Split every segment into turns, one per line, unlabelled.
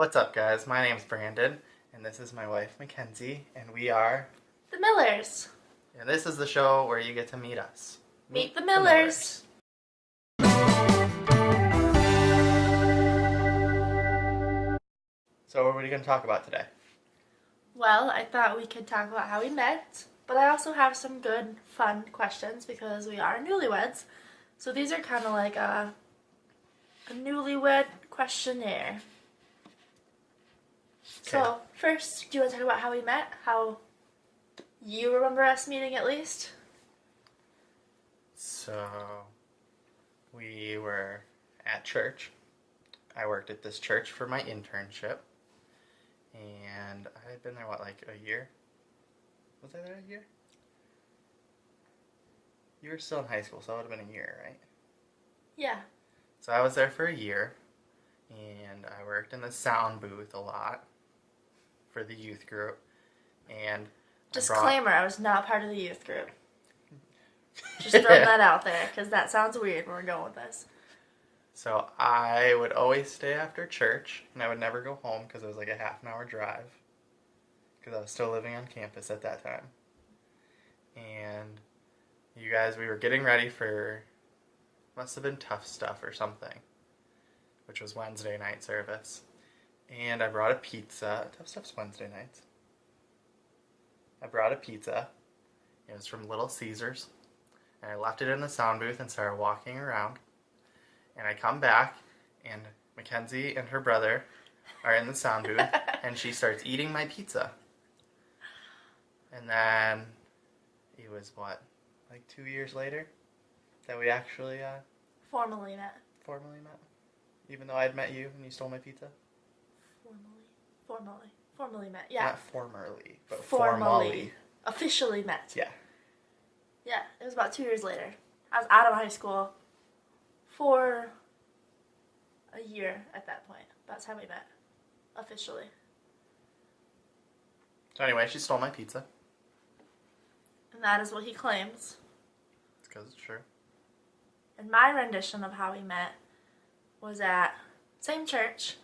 What's up, guys? My name's Brandon, and this is my wife, Mackenzie, and we are...
The Millers.
And this is the show where you get to meet us.
Meet the Millers.
So what are we going to talk about today?
Well, I thought we could talk about how we met, but I also have some good, fun questions because we are newlyweds. So these are kind of like a newlywed questionnaire.
Okay.
So, first, do you want to talk about how we met? How you remember us meeting, at least?
So, we were at church. I worked at this church for my internship. And I had been there, a year? Was I there a year? You were still in high school, so it would have been a year, right?
Yeah.
So I was there for a year, and I worked in the sound booth a lot for the youth group. And
Disclaimer, I was not part of the youth group. Just throwing that out there, because that sounds weird when we're going with this.
So I would always stay after church, and I would never go home because it was like a half an hour drive, because I was still living on campus at that time. And you guys, we were getting ready for, must have been Tough Stuff or something, which was Wednesday night service. And I brought a pizza. Tough Stuff's Wednesday nights. I brought a pizza. It was from Little Caesars. And I left it in the sound booth and started walking around. And I come back, and Mackenzie and her brother are in the sound booth, and she starts eating my pizza. And then it was, 2 years later that we actually
Formally met.
Even though I had met you and you stole my pizza?
Formally met, yeah.
Not formerly, but
Formally.
formally.
Officially met.
Yeah.
Yeah, it was about 2 years later. I was out of high school for a year at that point. That's how we met. Officially.
So anyway, she stole my pizza.
And that is what he claims.
It's because it's true.
And my rendition of how we met was at same church,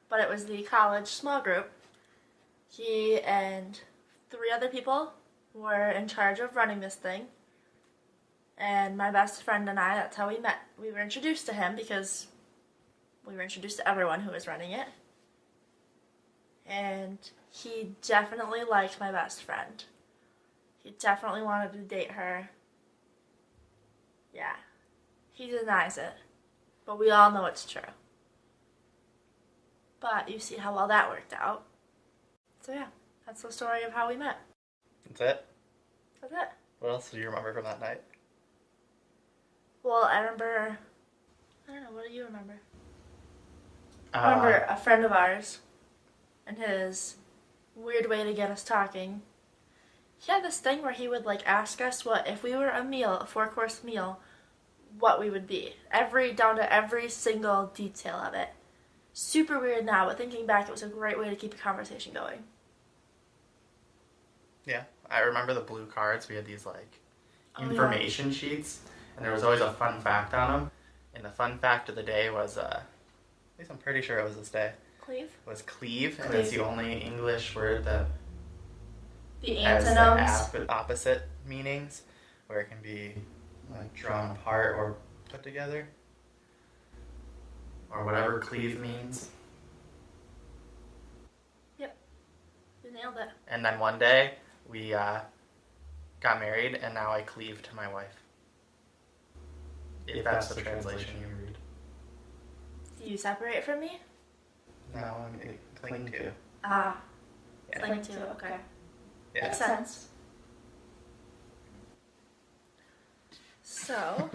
but it was the college small group. He and 3 other people were in charge of running this thing. And my best friend and I, that's how we met. We were introduced to him because we were introduced to everyone who was running it. And he definitely liked my best friend. He definitely wanted to date her. Yeah. He denies it. But we all know it's true. But you see how well that worked out. So yeah, that's the story of how we met.
That's it?
That's it.
What else do you remember from that night?
Well, I don't know, what do you remember? I remember a friend of ours and his weird way to get us talking. He had this thing where he would ask us if we were a 4-course meal, what we would be. Down to every single detail of it. Super weird now, but thinking back, it was a great way to keep a conversation going.
Yeah, I remember the blue cards. We had these information sheets, and there was always a fun fact on them. And the fun fact of the day was, at least I'm pretty sure it was this day.
Cleave?
It was cleave, and it's the only English word that
The
has
antonyms.
the opposite meanings, where it can be drawn apart or put together, or whatever cleave means.
Yep. You nailed it.
And then one day, we got married, and now I cleave to my wife. If that's the translation you read.
Do you separate from me?
No, I'm cling to.
Ah.
Yeah.
Cling to, okay.
Yeah.
Makes sense. So,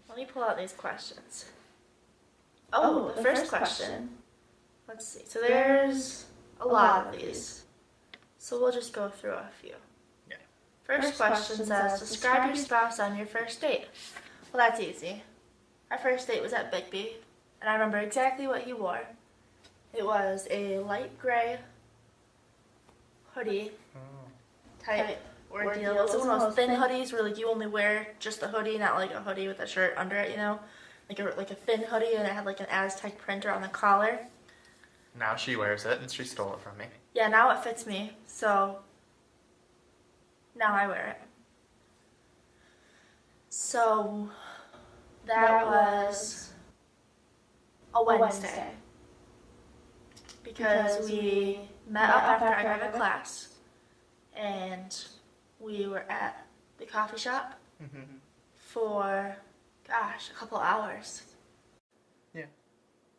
let me pull out these questions. Oh, the first question. Let's see. So there's a lot of these. So we'll just go through a few.
Yeah.
First question says, describe your spouse on your first date. Well, that's easy. Our first date was at Bigby, and I remember exactly what he wore. It was a light gray hoodie type ordeal. It was one of those thin hoodies where you only wear just the hoodie, not a hoodie with a shirt under it, Like a thin hoodie, and it had an Aztec printer on the collar.
Now she wears it, and she stole it from me.
Yeah, now it fits me, so now I wear it. So that was a Wednesday. Because we met up after I got out of class, and we were at the coffee shop for, gosh, a couple hours.
Yeah.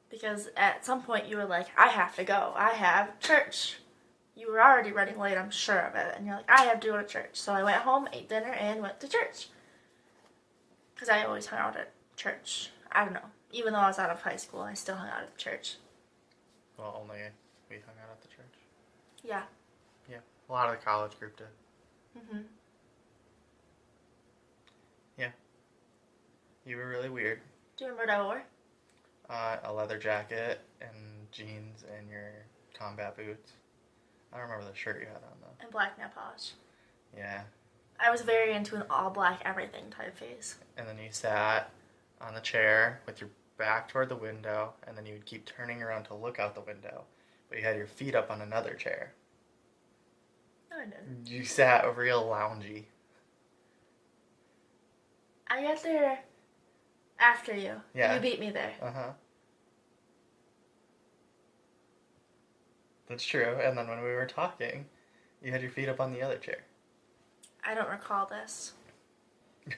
Because at some point you were like, I have to go. I have church. You were already running late, I'm sure of it. And you're like, I have to go to church. So I went home, ate dinner, and went to church. Because I always hung out at church. I don't know. Even though I was out of high school, I still hung out at church.
Well, only we hung out at the church.
Yeah.
Yeah. A lot of the college group did.
Mhm.
Yeah. You were really weird.
Do you remember what I wore?
A leather jacket and jeans and your combat boots. I don't remember the shirt you had on though.
And black nail polish.
Yeah.
I was very into an all black everything type phase.
And then you sat on the chair with your back toward the window, and then you would keep turning around to look out the window, but you had your feet up on another chair.
No, I didn't.
You sat real loungy.
I got there after you.
Yeah.
You beat me there.
Uh-huh. That's true. And then when we were talking, you had your feet up on the other chair.
I don't recall this.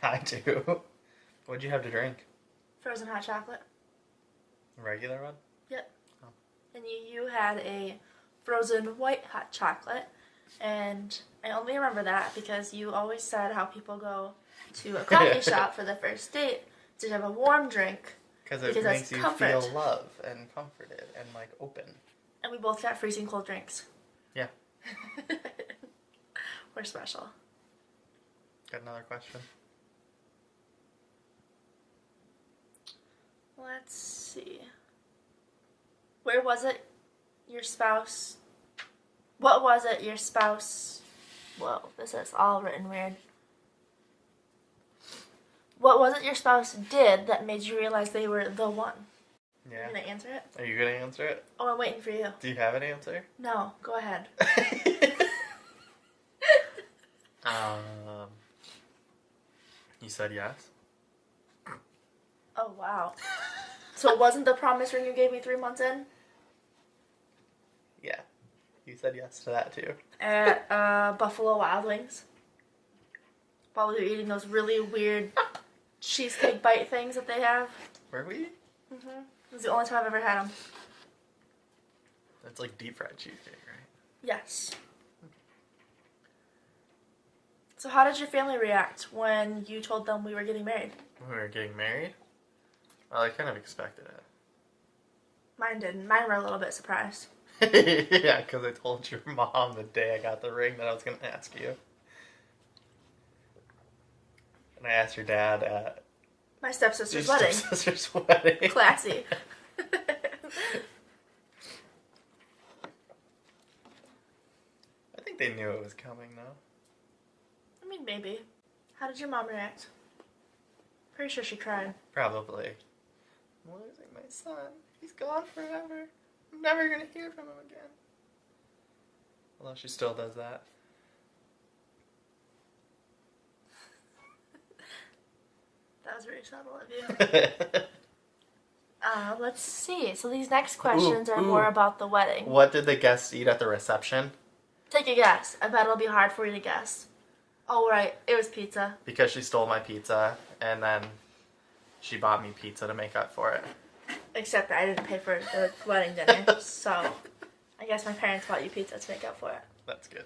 I do. What'd you have to drink?
Frozen hot chocolate.
A regular one?
Yep.
Oh.
And you had a frozen white hot chocolate. And I only remember that because you always said how people go to a coffee shop for the first date to have a warm drink.
Because it makes you feel love and comforted and like open.
And we both got freezing cold drinks.
Yeah.
We're special.
Got another question?
Let's see. Where was it your spouse... What was it your spouse... Whoa, this is all written weird. What was it your spouse did that made you realize they were the one?
Yeah.
Are you going to answer it?
Are you going to answer it?
Oh, I'm waiting for you.
Do you have an answer?
No, go ahead.
You said yes?
Oh, wow. So it wasn't the promise ring you gave me 3 months in?
Yeah. You said yes to that too.
At Buffalo Wild Wings. While we were eating those really weird cheesecake bite things that they have.
Were we?
Mm-hmm. It was the only time I've ever had them.
That's like deep fried cheesecake, right?
Yes. So how did your family react when you told them we were getting married?
When we were getting married? Well, I kind of expected it.
Mine didn't. Mine were a little bit surprised.
Yeah, because I told your mom the day I got the ring that I was going to ask you. And I asked your dad at...
My stepsister's wedding.
Stepsister's wedding.
Classy.
I think they knew it was coming, though.
I mean, maybe. How did your mom react? Pretty sure she cried.
Probably. I'm losing my son. He's gone forever. I'm never going to hear from him again. Although she still does that.
That was very subtle of you. Let's see. So these next questions are more about the wedding.
What did the guests eat at the reception?
Take a guess. I bet it'll be hard for you to guess. Oh, right. It was pizza.
Because she stole my pizza, and then she bought me pizza to make up for it.
Except I didn't pay for the wedding dinner, so I guess my parents bought you pizza to make up for it.
That's good.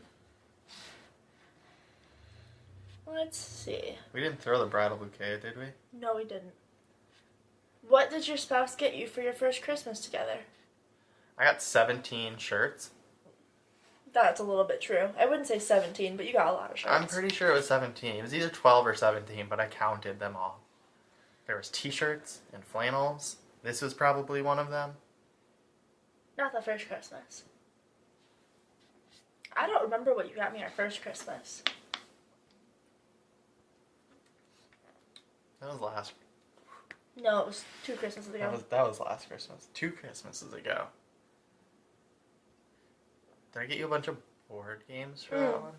Let's see.
We didn't throw the bridal bouquet, did we?
No, we didn't. What did your spouse get you for your first Christmas together?
I got 17 shirts.
That's a little bit true. I wouldn't say 17, but you got a lot of shirts.
I'm pretty sure it was 17. It was either 12 or 17, but I counted them all. There was t-shirts and flannels. This was probably one of them.
Not the first Christmas. I don't remember what you got me our first Christmas.
That was last.
No, it was 2 Christmases ago.
That was last Christmas. 2 Christmases ago. Did I get you a bunch of board games for that one?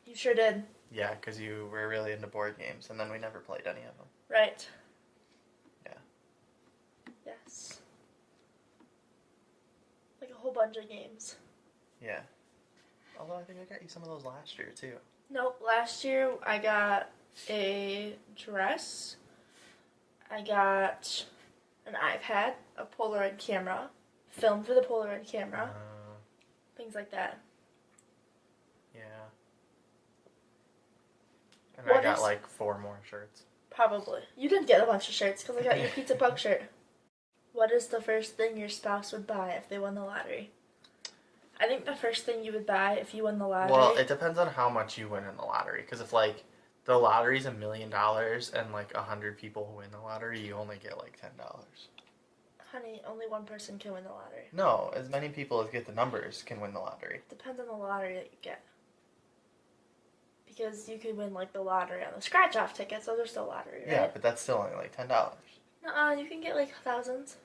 You sure did.
Yeah, because you were really into board games, and then we never played any of them.
Right.
Yeah.
Yes. Like a whole bunch of games.
Yeah. Although I think I got you some of those last year, too.
Nope, last year I got a dress. I got an iPad, a Polaroid camera, film for the Polaroid camera, things like that.
Yeah. And I got like 4 more shirts.
Probably. You didn't get a bunch of shirts because I got your Pizza Pug shirt. What is the first thing your spouse would buy if they won the lottery? I think the first thing you would buy if you won the lottery...
Well, it depends on how much you win in the lottery. Because if, like, the lottery's $1 million and, like, 100 people win the lottery, you only get, like, $10.
Honey, only one person can win the lottery.
No, as many people as get the numbers can win the lottery.
Depends on the lottery that you get. Because you could win, like, the lottery on the scratch-off tickets. Those are still lottery, right?
Yeah, but that's still only, like, $10.
Nuh-uh, you can get, like, thousands.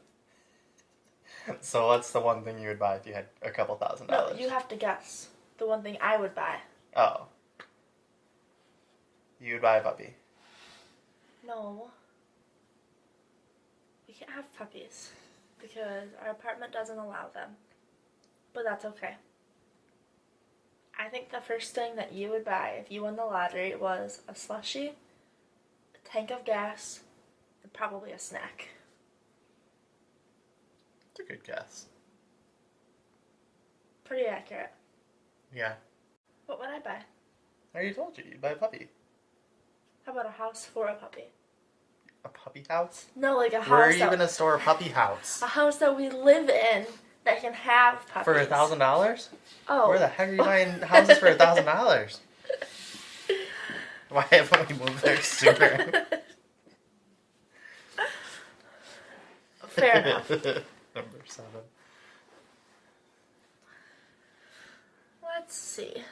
So what's the one thing you would buy if you had a couple $1,000?
No, you have to guess. The one thing I would buy.
Oh. You would buy a puppy.
No. We can't have puppies. Because our apartment doesn't allow them. But that's okay. I think the first thing that you would buy if you won the lottery was a slushie, a tank of gas, and probably a snack.
That's a good guess.
Pretty accurate.
Yeah.
What would I buy?
I already told you. You'd buy a puppy.
How about a house for a puppy?
A puppy house?
No, like a house.
Where are you going to store a puppy house?
A house that we live in that can have puppies.
For $1,000?
Oh.
Where the heck are you buying houses for $1,000? Why haven't we moved there sooner?
Fair enough.
Number 7.
Let's see.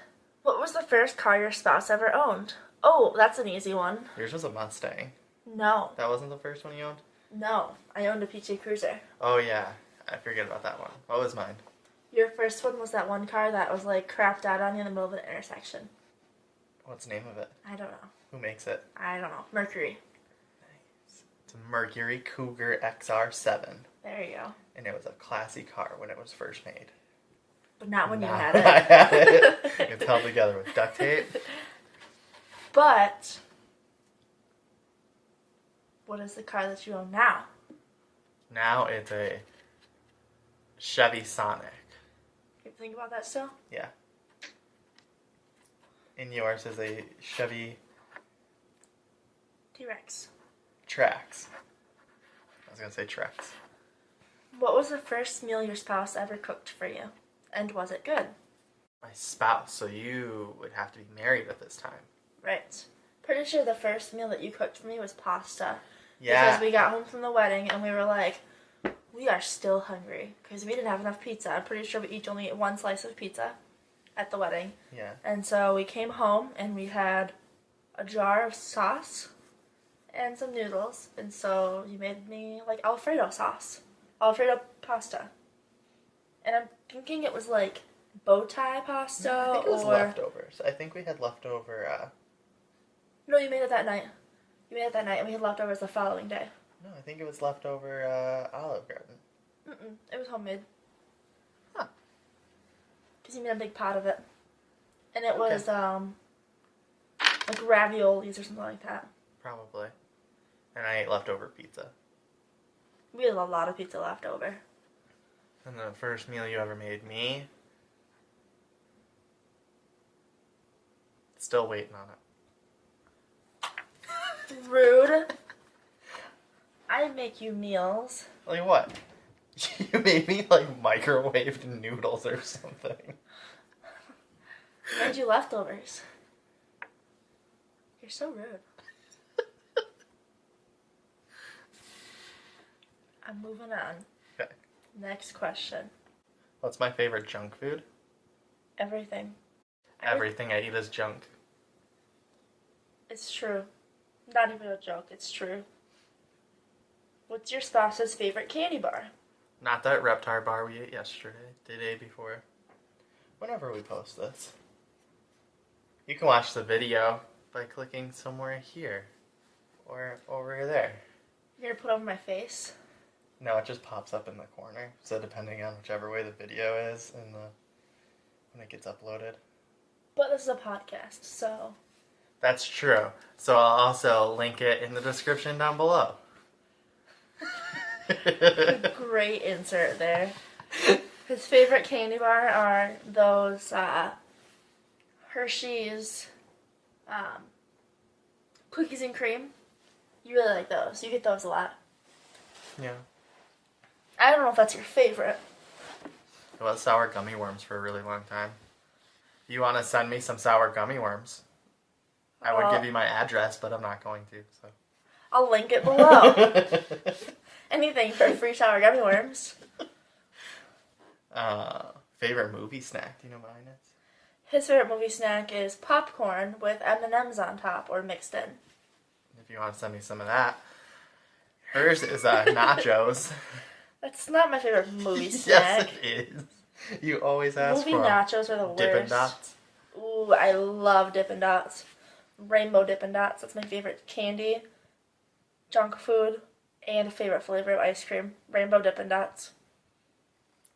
What was the first car your spouse ever owned? Oh, that's an easy one.
Yours was a Mustang.
No.
That wasn't the first one you owned?
No. I owned a PT Cruiser.
Oh, yeah. I forget about that one. What was mine?
Your first one was that one car that was, like, crapped out on you in the middle of an intersection.
What's the name of it?
I don't know.
Who makes it?
I don't know. Mercury.
Nice. It's a Mercury Cougar XR7.
There you go.
And it was a classy car when it was first made.
But not when you had
I
it.
had it. It's held together with duct tape.
But what is the car that you own now?
Now it's a Chevy Sonic.
You think about that still?
Yeah. And yours is a Chevy
T-Rex.
Trax. I was going to say Trax.
What was the first meal your spouse ever cooked for you? And was it good?
My spouse, so you would have to be married at this time.
Right. Pretty sure the first meal that you cooked for me was pasta.
Yeah.
Because we got home from the wedding and we were like, we are still hungry. Because we didn't have enough pizza. I'm pretty sure we each only ate one slice of pizza at the wedding.
Yeah.
And so we came home and we had a jar of sauce and some noodles. And so you made me like Alfredo sauce. Alfredo pasta. And I'm thinking it was like bow tie pasta
No, I think it was
or...
leftovers. I think we had leftover...
No, you made it that night. You made it that night and we had leftovers the following day.
No, I think it was leftover Olive Garden.
Mm-mm. It was homemade.
Huh.
Because you made a big pot of it. And it was, like raviolis or something like that.
Probably. And I ate leftover pizza.
We had a lot of pizza left over.
And the first meal you ever made me... Still waiting on it.
Rude. I make you meals.
Like what? You made me like microwaved noodles or something.
I made you leftovers. You're so rude. I'm moving on.
Okay.
Next question.
What's my favorite junk food?
Everything.
Everything I eat is junk.
It's true. Not even a joke, it's true. What's your spouse's favorite candy bar?
Not that Reptar bar we ate yesterday. The day before. whenever we post this. You can watch the video by clicking somewhere here or over there.
You're gonna put it over my face?
No, it just pops up in the corner. So depending on whichever way the video is and when it gets uploaded.
But this is a podcast, so...
That's true. So I'll also link it in the description down below.
Great insert there. His favorite candy bar are those Hershey's cookies and cream. You really like those. You get those a lot.
Yeah.
I don't know if that's your favorite.
It was sour gummy worms for a really long time. You want to send me some sour gummy worms? I would give you my address, but I'm not going to. So
I'll link it below. Anything for free sour gummy worms.
Favorite movie snack? Do you know what mine is?
His favorite movie snack is popcorn with M&Ms on top or mixed in.
If you want to send me some of that. Hers is nachos.
That's not my favorite movie snack.
Yes, it is. You always ask
movie
for
nachos are the worst.
Dippin' Dots.
Ooh, I love Dippin' Dots. Rainbow Dippin' Dots. That's my favorite candy, junk food, and favorite flavor of ice cream. Rainbow Dippin' Dots.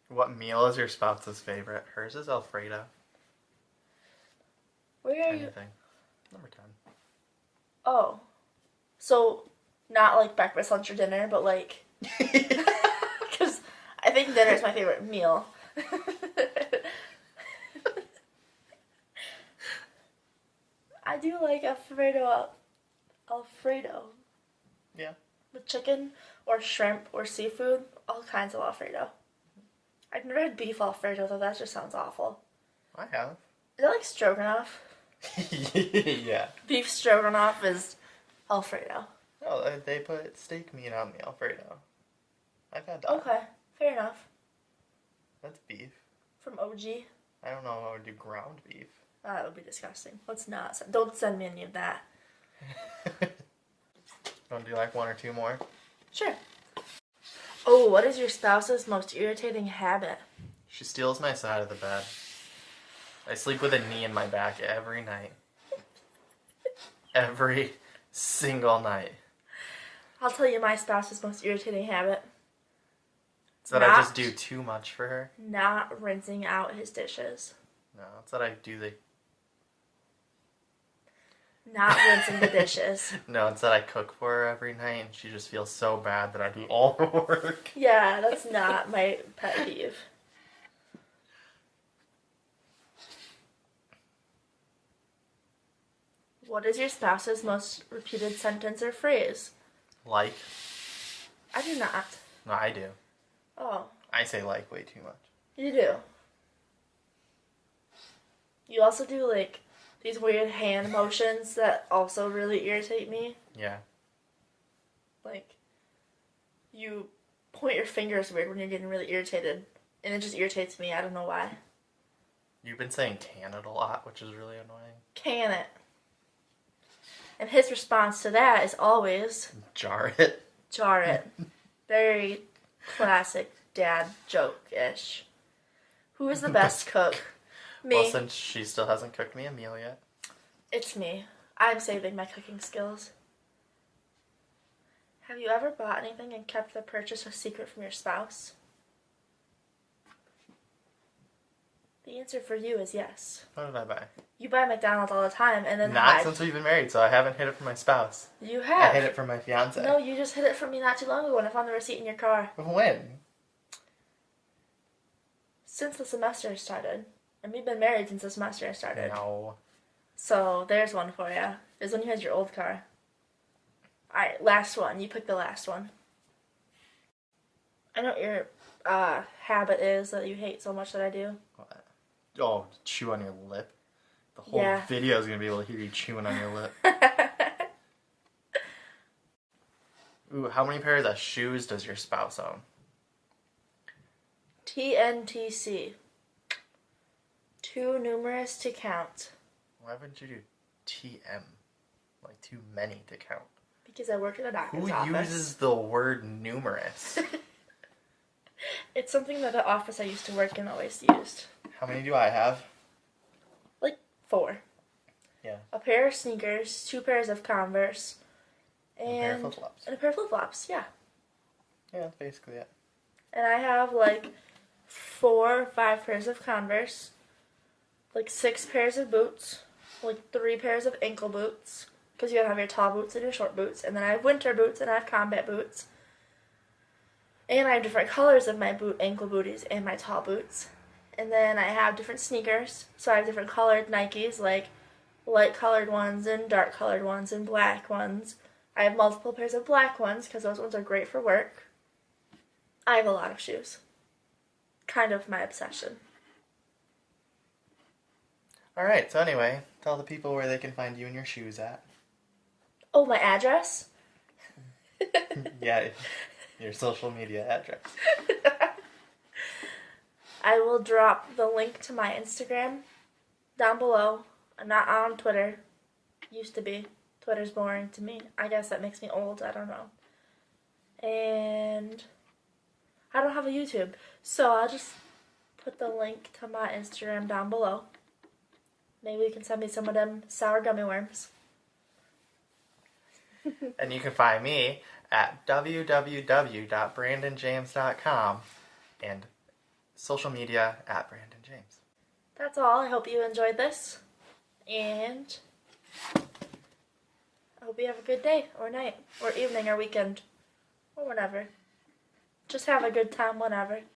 What meal is your spouse's favorite? Hers is Alfredo.
Where are you?
Anything. Number 10.
Oh. So, not like breakfast, lunch, or dinner, but like... Because I think dinner is my favorite meal. I do like Alfredo.
Yeah.
With chicken or shrimp or seafood. All kinds of Alfredo. I've never had beef Alfredo, though. That just sounds awful.
I have.
Is that like stroganoff?
Yeah.
Beef stroganoff is Alfredo.
No, they put steak meat on the Alfredo. I've had that.
Okay, fair enough.
That's beef.
From OG.
I don't know how I would do ground beef.
That would be disgusting. Let's not. Don't send me any of that.
Want to do like one or two more?
Sure. Oh, what is your spouse's most irritating habit?
She steals my side of the bed. I sleep with a knee in my back every night. Every single night.
I'll tell you my spouse's most irritating habit.
It's that I just do too much for her.
Not rinsing out his dishes.
No, it's that I do the...
Not rinsing the dishes.
No, it's that I cook for her every night and she just feels so bad that I do all the work.
Yeah, that's not my pet peeve. What is your spouse's most repeated sentence or phrase?
Like?
I do not.
No, I do.
Oh.
I say like way too much.
You do. You also do, like, these weird hand motions that also really irritate me.
Yeah.
Like, you point your fingers weird when you're getting really irritated. And it just irritates me. I don't know why.
You've been saying can it a lot, which is really annoying.
Can it? And his response to that is always...
Jar it.
Jar it. Very classic dad joke-ish. Who is the best cook? Me.
Well, since she still hasn't cooked me a meal yet.
It's me. I'm saving my cooking skills. Have you ever bought anything and kept the purchase a secret from your spouse? The answer for you is yes.
What did I buy?
You buy McDonald's all the time and then
Not since we've been married, so I haven't hid it from my spouse.
You have.
I hid it from my fiance.
No, you just hid it from me not too long ago when I found the receipt in your car.
When?
Since the semester started. And we've been married since the semester started.
No.
So, there's one for you. It was when you had your old car. Alright, last one. You pick the last one. I know what your habit is that you hate so much that I do.
What? Oh, chew on your lip? The whole video is going to be able to hear you chewing on your lip. Ooh, how many pairs of shoes does your spouse own?
TNTC. Too numerous to count.
Why wouldn't you do TM? Like too many to count.
Because I work at a doctor's
Who
office.
uses the word numerous?
It's something that the office I used to work in always used.
How many do I have?
Like 4.
Yeah.
A pair of sneakers, 2 pairs of Converse,
And a pair of flip-flops.
And a pair of flip-flops, yeah.
Yeah, that's basically it.
And I have like 4 or 5 pairs of Converse, like 6 pairs of boots, like 3 pairs of ankle boots, because you gotta have your tall boots and your short boots. And then I have winter boots and I have combat boots. And I have different colors of my ankle booties and my tall boots. And then I have different sneakers. So I have different colored Nikes, like light colored ones and dark colored ones and black ones. I have multiple pairs of black ones because those ones are great for work. I have a lot of shoes. Kind of my obsession.
Alright, so anyway, tell the people where they can find you and your shoes at.
Oh, my address?
Yeah, your social media address.
I will drop the link to my Instagram down below. I'm not on Twitter. Used to be. Twitter's boring to me. I guess that makes me old. I don't know. And I don't have a YouTube. So I'll just put the link to my Instagram down below. Maybe you can send me some of them sour gummy worms.
And you can find me at www.brandonjames.com and social media at Brandon James.
That's all. I hope you enjoyed this. And I hope you have a good day or night or evening or weekend or whatever. Just have a good time whenever.